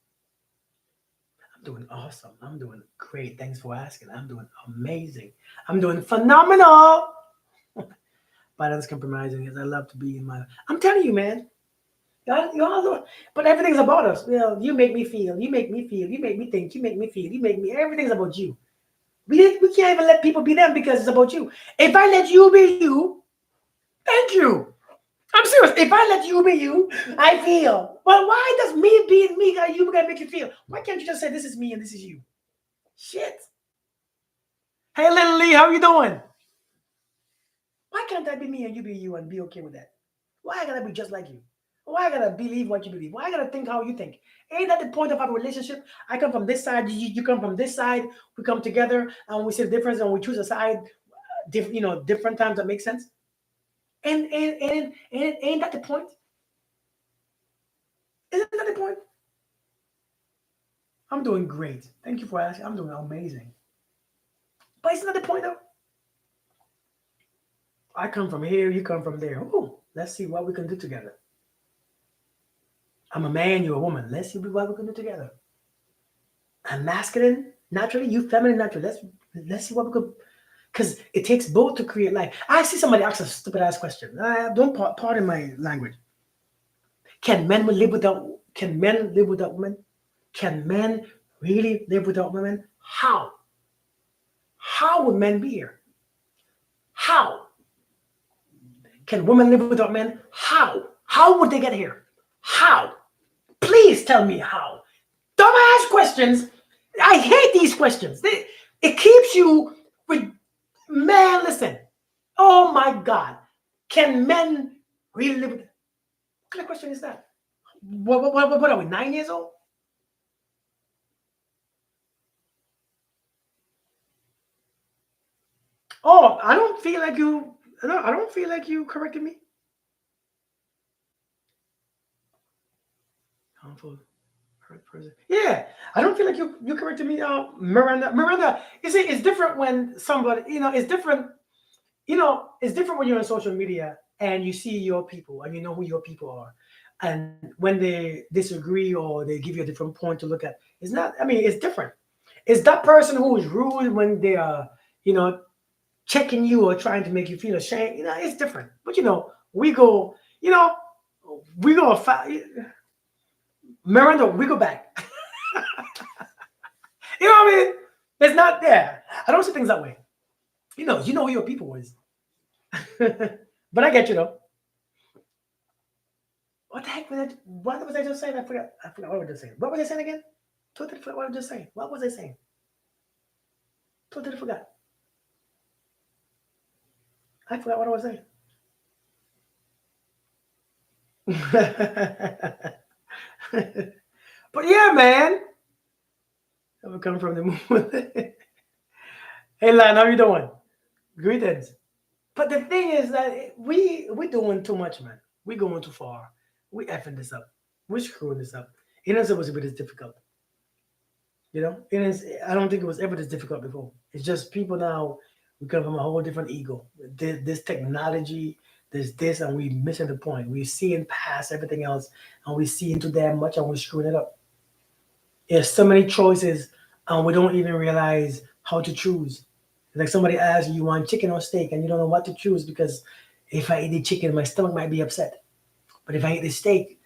I'm doing awesome. I'm doing great. Thanks for asking. I'm doing amazing. I'm doing phenomenal. Balance compromising is I love to be in my. I'm telling you, man. Y'all, but everything's about us. You know, you make me feel. You make me feel. You make me think. You make me feel. You make me. Everything's about you. We can't even let people be them because it's about you. If I let you be you, thank you. I'm serious. If I let you be you, I feel. Well, why does me being me, you gotta make you feel? Why can't you just say this is me and this is you? Shit. Hey, little Lee, how you doing? Why can't I be me and you be you and be okay with that? Why I gotta be just like you? Why I gotta believe what you believe? Why I gotta think how you think? Ain't that the point of our relationship? I come from this side, you come from this side. We come together and we see the difference and we choose a side. Different times that make sense. And ain't that the point? Isn't that the point? I'm doing great. Thank you for asking. I'm doing amazing. But isn't that the point though? I come from here, you come from there. Ooh, let's see what we can do together. I'm a man, you're a woman. Let's see what we can do together. I'm masculine naturally, you feminine naturally. Let's see what we could, because it takes both to create life. I see somebody ask a stupid ass question. Don't pardon my language. Can men live without? Can men live without women? Can men really live without women? How? How would men be here? How? Can women live without men? How? How would they get here? How? Please tell me how. Dumbass questions. I hate these questions. It keeps you with, man, listen. Oh my God. Can men really live with? What kind of question is that? What are we, 9 years old? Oh, I don't feel like you. I don't feel like you corrected me. Harmful. Yeah, I don't feel like you corrected me. Miranda, you see, it's different when somebody, it's different. It's different when you're on social media and you see your people and you know who your people are, and when they disagree or they give you a different point to look at, it's not. I mean, it's different. It's that person who is rude when they are, you know, checking you or trying to make you feel ashamed. It's different. But we go. We go. Miranda, we go back. You know what I mean? It's not there. I don't see things that way. You know who your people is. But I get you though. What the heck was that? What was I just saying? I forgot. I forgot what I was just saying. What was I saying again? Totally forgot what I was just saying. What was I saying? Totally forgot. I forgot what I was saying. But yeah, man. I'm coming from the moon. Hey, Lan, how you doing? Greetings. But the thing is that we doing too much, man. We going too far. We effing this up. We screwing this up. It ain't supposed to be this difficult. It is. I don't think it was ever this difficult before. It's just people now. We come from a whole different ego. This technology, this, and we missing the point. We seeing past everything else, and we see into damn much, and we're screwing it up. There's so many choices, and we don't even realize how to choose. Like somebody asks you, you want chicken or steak, and you don't know what to choose because if I eat the chicken, my stomach might be upset. But if I eat the steak,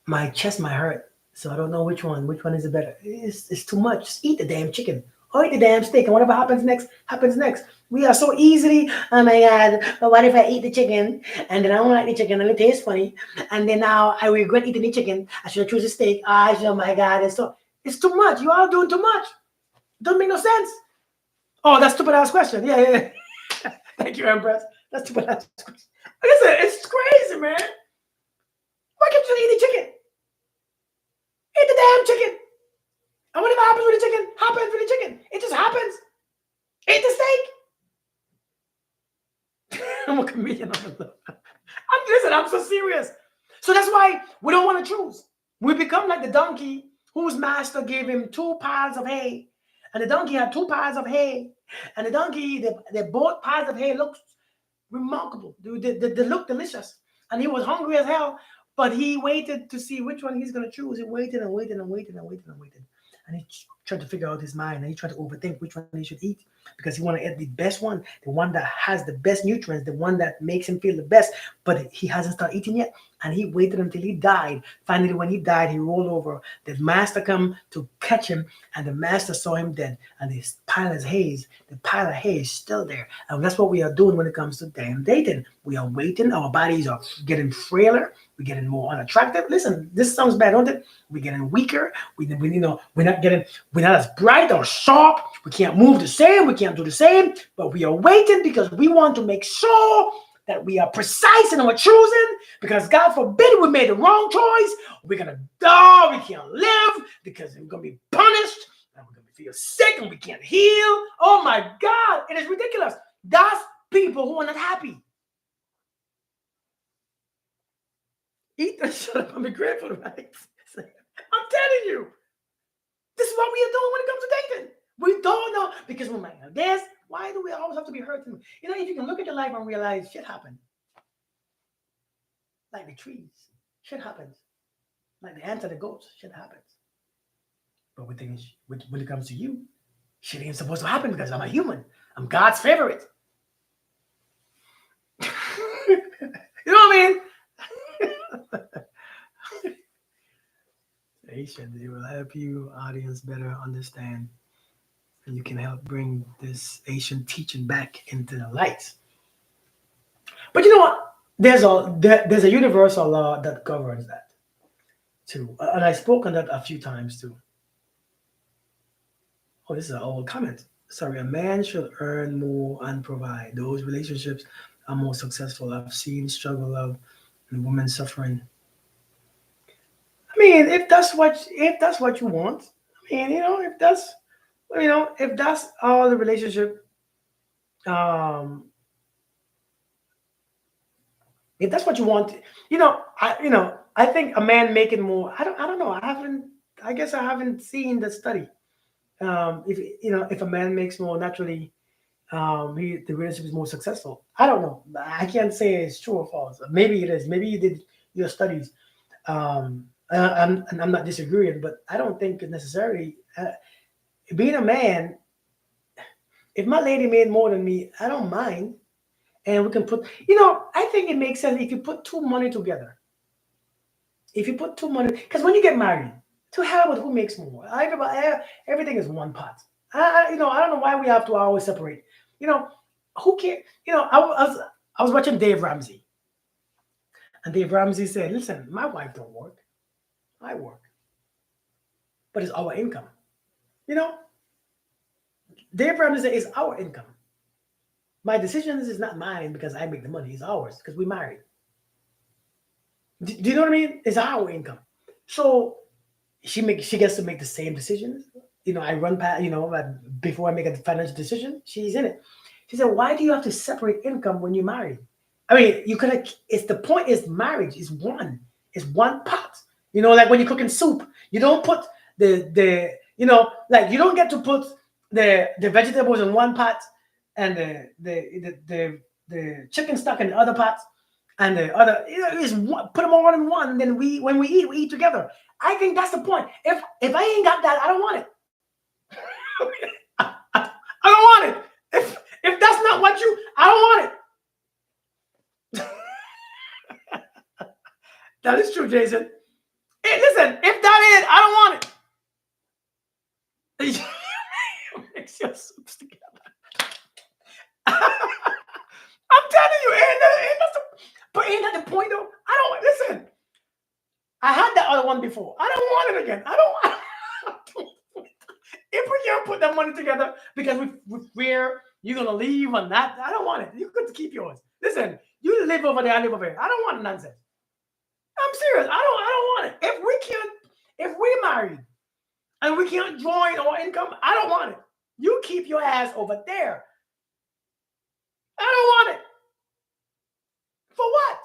my chest might hurt. So I don't know which one. Which one is the better? It's too much. Just eat the damn chicken or eat the damn steak, and whatever happens next happens next. We are so easily. Oh my God! But what if I eat the chicken and then I don't like the chicken and it tastes funny, and then now I regret eating the chicken? I should have choose a steak. Oh my God! It's too much. You are doing too much. Don't make no sense. Oh, that's stupid ass question. Yeah, yeah, yeah. Thank you, Empress. That's stupid ass question. Listen, it's crazy, man. Why can't you eat the chicken? Eat the damn chicken. And whatever happens with the chicken, happens with the chicken. It just happens. Eat the steak. I'm a comedian. I'm so serious. So that's why we don't want to choose. We become like the donkey whose master gave him 2 piles of hay. And the donkey had 2 piles of hay. And the donkey, they both piles of hay looked remarkable. They looked delicious. And he was hungry as hell. But he waited to see which one he's going to choose. He waited and waited and waited and waited and waited. And he tried to figure out his mind. And he tried to overthink which one he should eat. Because he wanted to eat the best one. The one that has the best nutrients. The one that makes him feel the best. But he hasn't started eating yet. And he waited until he died. Finally, when he died, he rolled over. The master come to catch him. And the master saw him dead. And the pile of hay is still there. And that's what we are doing when it comes to damn dating. We are waiting. Our bodies are getting frailer. We're getting more unattractive. Listen, this sounds bad, don't it? We're getting weaker. We're not as bright or sharp. We can't move the same. We can't do the same. But we are waiting because we want to make sure that we are precise in our choosing, because God forbid we made the wrong choice. We're going to die. We can't live because we're going to be punished. And we're going to feel sick and we can't heal. Oh my God. It is ridiculous. That's people who are not happy. Eat the shut up. I'm grateful, right? I'm telling you. This is what we are doing when it comes to dating. We don't know because we might know this. Why do we always have to be hurting? You know, if you can look at your life and realize shit happened. Like the trees, shit happens. Like the ants and the goats, shit happens. But when it comes to you, shit ain't supposed to happen because I'm a human. I'm God's favorite. You know what I mean? Asian, it will help you, audience, better understand. And you can help bring this Asian teaching back into the light. But you know what? There's a universal law that governs that too, and I spoke on that a few times too. Oh, this is an old comment. Sorry, a man should earn more and provide. Those relationships are more successful. I've seen struggle of and women suffering. I mean, if that's what you want, I mean, if that's all the relationship, um, if that's what you want, I think a man making more. I don't know. I guess I haven't seen the study. If a man makes more naturally, the relationship is more successful. I don't know. I can't say it's true or false. Maybe it is. Maybe you did your studies. I'm not disagreeing, but I don't think it's necessarily being a man. If my lady made more than me, I don't mind, and we can put. I think it makes sense if you put two money together. If you put two money, because when you get married, to hell with who makes more. Everything is one pot. I don't know why we have to always separate. You know, who cares? I was watching Dave Ramsey, and Dave Ramsey said, "Listen, my wife don't work. I work, but it's our income." You know, Dave Ramsey said, "It's our income. My decisions is not mine because I make the money. It's ours because we married." Do you know what I mean? It's our income. So she gets to make the same decisions. I run past, before I make a financial decision, she's in it. She said, "Why do you have to separate income when you're married? I mean, you could have, it's the point is marriage is one pot. Like when you're cooking soup, you don't put like you don't get to put the vegetables in one pot and the chicken stock in the other pot and the other, is put them all in one. And then when we eat together. I think that's the point. If I ain't got that, I don't want it. I don't want it. If that's not what I don't want it. That is true, Jason. Hey, listen, if that is, I don't want it. Mix your soups together. I'm telling you, ain't that the point though? I don't listen. I had that other one before. I don't want it again. I don't If we can't put that money together because we fear you're gonna leave or not, I don't want it. You could keep yours. Listen, you live over there, I live over here. I don't want nonsense. I'm serious. I don't want it. If we married and we can't join our income, I don't want it. You keep your ass over there. I don't want it. For what?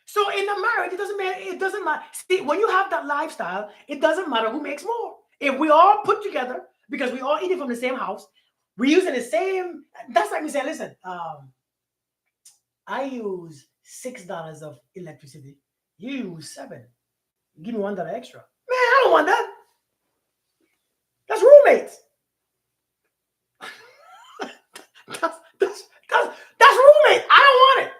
So in a marriage, it doesn't matter. It doesn't matter. See, when you have that lifestyle, it doesn't matter who makes more. If we all put together, because we all eating from the same house, we're using the same. That's like me saying, listen, I use $6 of electricity. You use $7. Give me $1 extra. Man, I don't want that. That's roommates. that's roommates. I don't want it.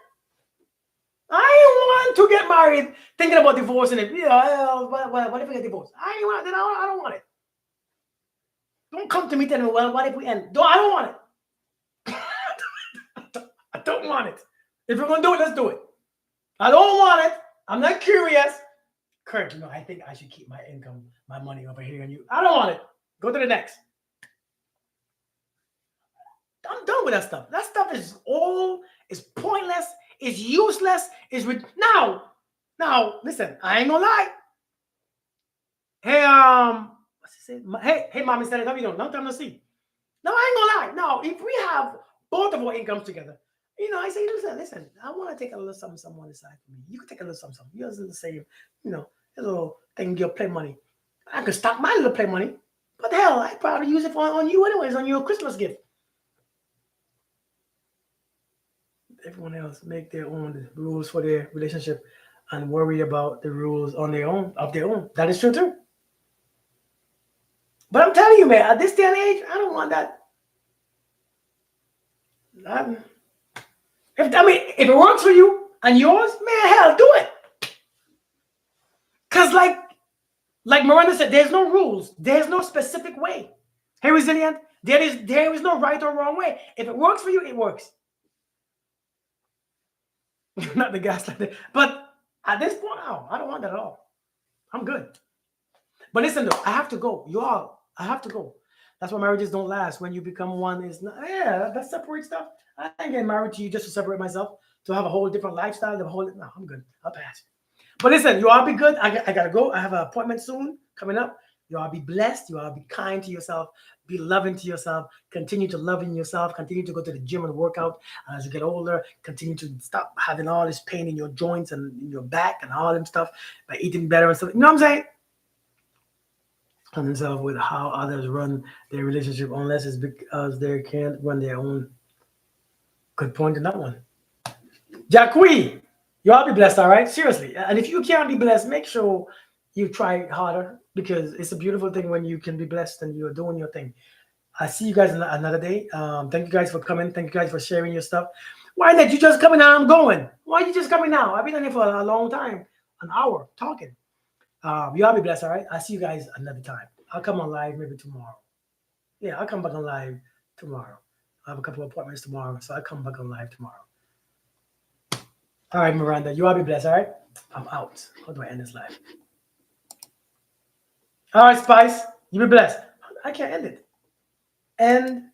I want to get married thinking about divorcing it. What if we get divorced? I don't want it. Don't come to me telling me, well, what if we end? I don't want it. I don't want it. If we're going to do it, let's do it. I don't want it. I'm not curious. Kurt, I think I should keep my income, my money over here. And I don't want it. Go to the next. I'm done with that stuff. That stuff is pointless. It's useless. Now, listen, I ain't gonna lie. Hey, what's he say? Hey, mommy said, how you doing? Long time no see. No, I ain't gonna lie. Now, if we have both of our incomes together, I say, listen, I want to take a little something on the side for me. You can take a little something. Yours is the same, a little thing, your play money. I could stock my little play money. But hell, I probably use it on you anyways, on your Christmas gift. Everyone else make their own rules for their relationship and worry about the rules of their own. That is true too. But I'm telling you, man, at this day and age, I don't want that. If it works for you and yours, man, hell, do it. Cause like Miranda said, there's no rules. There's no specific way. Hey, Resilient, there is no right or wrong way. If it works for you, it works. Not the gaslighting. But at this point, no, I don't want that at all. I'm good. But listen, though, I have to go. I have to go. That's why marriages don't last. When you become one, that separates stuff. I ain't getting married to you just to separate myself, to have a whole different lifestyle. No, I'm good. I'll pass. But listen, you all be good. I gotta go. I have an appointment soon coming up. You all be blessed. You all be kind to yourself. Be loving to yourself. Continue to love in yourself. Continue to go to the gym and work out. As you get older, continue to stop having all this pain in your joints and in your back and all them stuff by eating better and stuff. You know what I'm saying? On themselves with how others run their relationship, unless it's because they can't run their own. Good point in that one. Jacqui, you all be blessed, all right? Seriously. And if you can't be blessed, make sure you try harder, because it's a beautiful thing when you can be blessed and you're doing your thing. I see you guys another day. Thank you guys for coming. Thank you guys for sharing your stuff. Why not you just coming now? I'm going. Why are you just coming now? I've been on here for a long time, an hour talking. You all be blessed, all right? I'll see you guys another time. I'll come on live maybe tomorrow. Yeah, I'll come back on live tomorrow. I have a couple of appointments tomorrow, so I'll come back on live tomorrow. All right, Miranda, you all be blessed, all right? I'm out. How do I end this live? All right, Spice, you be blessed. I can't end it. And